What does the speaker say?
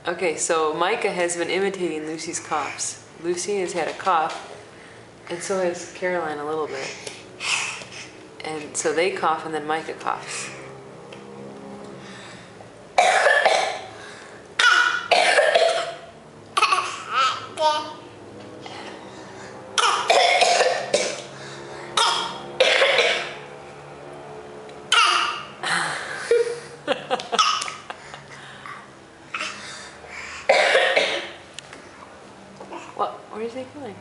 Okay, so Micah has been imitating Lucy's coughs. Lucy has had a cough, and so has Caroline a little bit. And so they cough, and then Micah coughs. What? Where is he going?